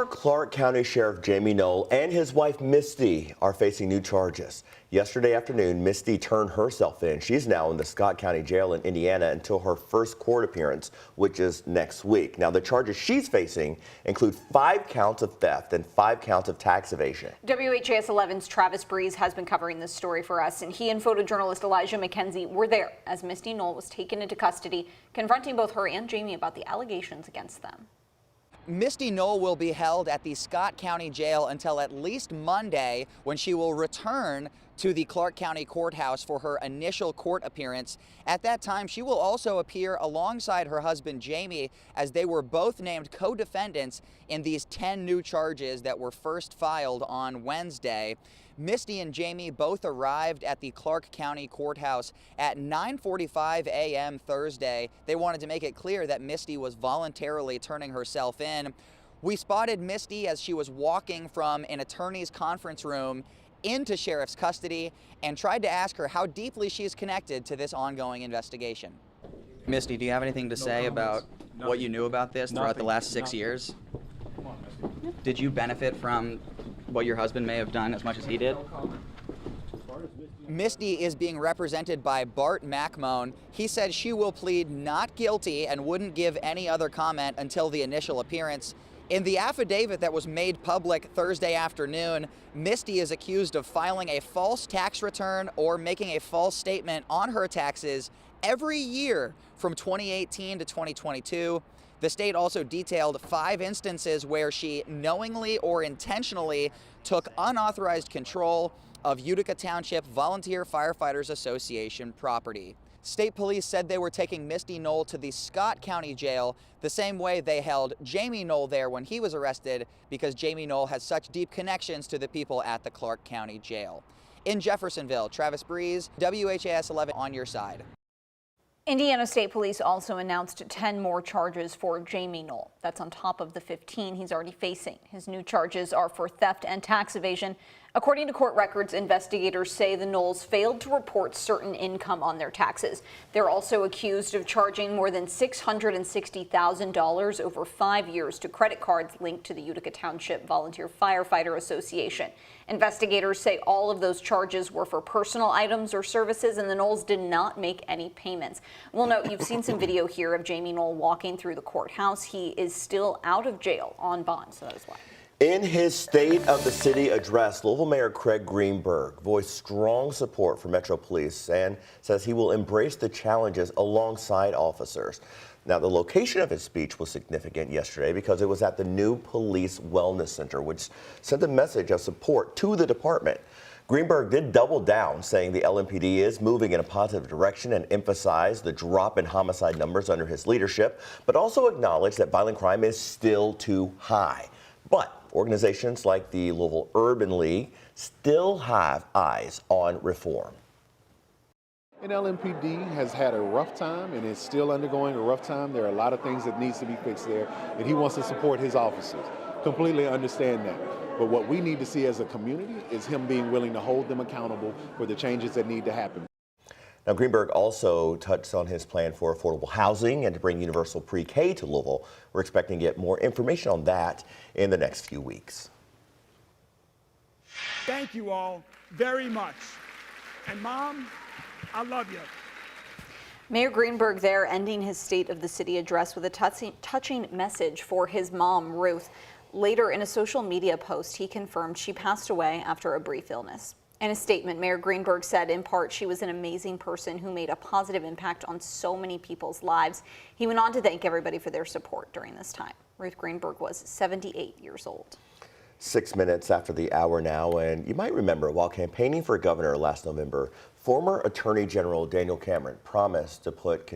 Former Clark County Sheriff Jamie Null and his wife Misty are facing new charges. Yesterday afternoon, Misty turned herself in. She's now in the Scott County Jail in Indiana until her first court appearance, which is next week. Now, the charges she's facing include 5 counts of theft and 5 counts of tax evasion. WHAS11's Travis Breeze has been covering this story for us, and he and photojournalist Elijah McKenzie were there as Misty Null was taken into custody, confronting both her and Jamie about the allegations against them. Misty Null will be held at the Scott County Jail until at least Monday, when she will return to the Clark County Courthouse for her initial court appearance. At that time, she will also appear alongside her husband Jamie, as they were both named co-defendants in these 10 new charges that were first filed on Wednesday. Misty and Jamie both arrived at the Clark County Courthouse at 9:45 a.m. Thursday. They wanted to make it clear that Misty was voluntarily turning herself in. We spotted Misty as she was walking from an attorney's conference room into sheriff's custody and tried to ask her how deeply she's connected to this ongoing investigation. Misty, do you have anything to say about what you knew about this throughout the last 6 years? Did you benefit from what your husband may have done as much as he did? Misty is being represented by Bart McMone. He said she will plead not guilty and wouldn't give any other comment until the initial appearance. In the affidavit that was made public Thursday afternoon, Misty is accused of filing a false tax return or making a false statement on her taxes every year from 2018 to 2022. The state also detailed 5 instances where she knowingly or intentionally took unauthorized control of Utica Township Volunteer Firefighters Association property. State police said they were taking Misty Null to the Scott County Jail the same way they held Jamie Null there when he was arrested, because Jamie Null has such deep connections to the people at the Clark County Jail. In Jeffersonville, Travis Breeze, WHAS 11 on your side. Indiana State Police also announced 10 more charges for Jamie Null. That's on top of the 15 he's already facing. His new charges are for theft and tax evasion. According to court records, investigators say the Knolls failed to report certain income on their taxes. They're also accused of charging more than $660,000 over 5 years to credit cards linked to the Utica Township Volunteer Firefighter Association. Investigators say all of those charges were for personal items or services, and the Knolls did not make any payments. We'll note you've seen some video here of Jamie Null walking through the courthouse. He is still out of jail on bond, so that is why. In his State of the City address, Louisville Mayor Greenberg voiced strong support for Metro Police and says he will embrace the challenges alongside officers. Now, the location of his speech was significant yesterday because it was at the new Police Wellness Center, which sent a message of support to the department. Greenberg did double down, saying the LMPD is moving in a positive direction and emphasized the drop in homicide numbers under his leadership, but also acknowledged that violent crime is still too high. But organizations like the Louisville Urban League still have eyes on reform. And LMPD has had a rough time and is still undergoing a rough time. There are a lot of things that needs to be fixed there, and he wants to support his officers. Completely understand that. But what we need to see as a community is him being willing to hold them accountable for the changes that need to happen. Now, Greenberg also touched on his plan for affordable housing and to bring universal pre-K to Louisville. We're expecting to get more information on that in the next few weeks. Thank you all very much. And Mom, I love you. Mayor Greenberg there ending his State of the City address with a touching message for his mom, Ruth. Later in a social media post, he confirmed she passed away after a brief illness. In a statement, Mayor Greenberg said, in part, she was an amazing person who made a positive impact on so many people's lives. He went on to thank everybody for their support during this time. Ruth Greenberg was 78 years old. 6 minutes after the hour now, and you might remember while campaigning for governor last November, former Attorney General Daniel Cameron promised to put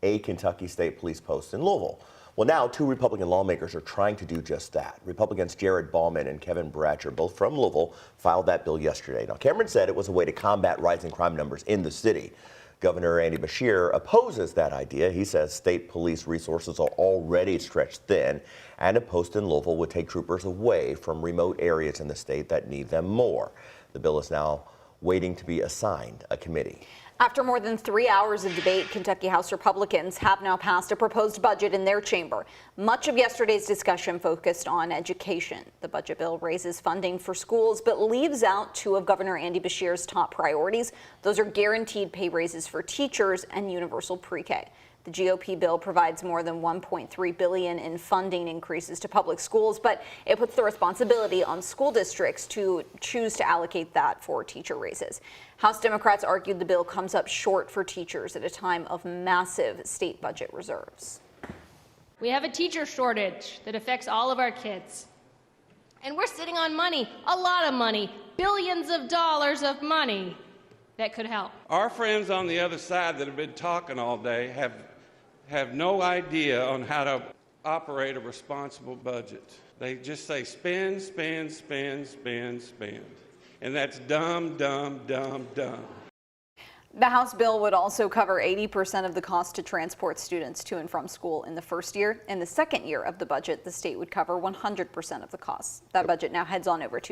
a Kentucky State Police post in Louisville. Well, now 2 Republican lawmakers are trying to do just that. Republicans Jared Bauman and Kevin Bratcher, both from Louisville, filed that bill yesterday. Now, Cameron said it was a way to combat rising crime numbers in the city. Governor Andy Beshear opposes that idea. He says state police resources are already stretched thin, and a post in Louisville would take troopers away from remote areas in the state that need them more. The bill is now waiting to be assigned a committee. After more than 3 hours of debate, Kentucky House Republicans have now passed a proposed budget in their chamber. Much of yesterday's discussion focused on education. The budget bill raises funding for schools, but leaves out two of Governor Andy Beshear's top priorities. Those are guaranteed pay raises for teachers and universal pre-K. The GOP bill provides more than $1.3 billion in funding increases to public schools, but it puts the responsibility on school districts to choose to allocate that for teacher raises. House Democrats argued the bill comes up short for teachers at a time of massive state budget reserves. We have a teacher shortage that affects all of our kids. And we're sitting on money, a lot of money, billions of dollars of money that could help. Our friends on the other side that have been talking all day have no idea on how to operate a responsible budget. They just say spend, spend, spend, spend, spend. And that's dumb, dumb, dumb, dumb. The House bill would also cover 80% of the cost to transport students to and from school in the first year. In the second year of the budget, the state would cover 100% of the costs. That budget now heads on over to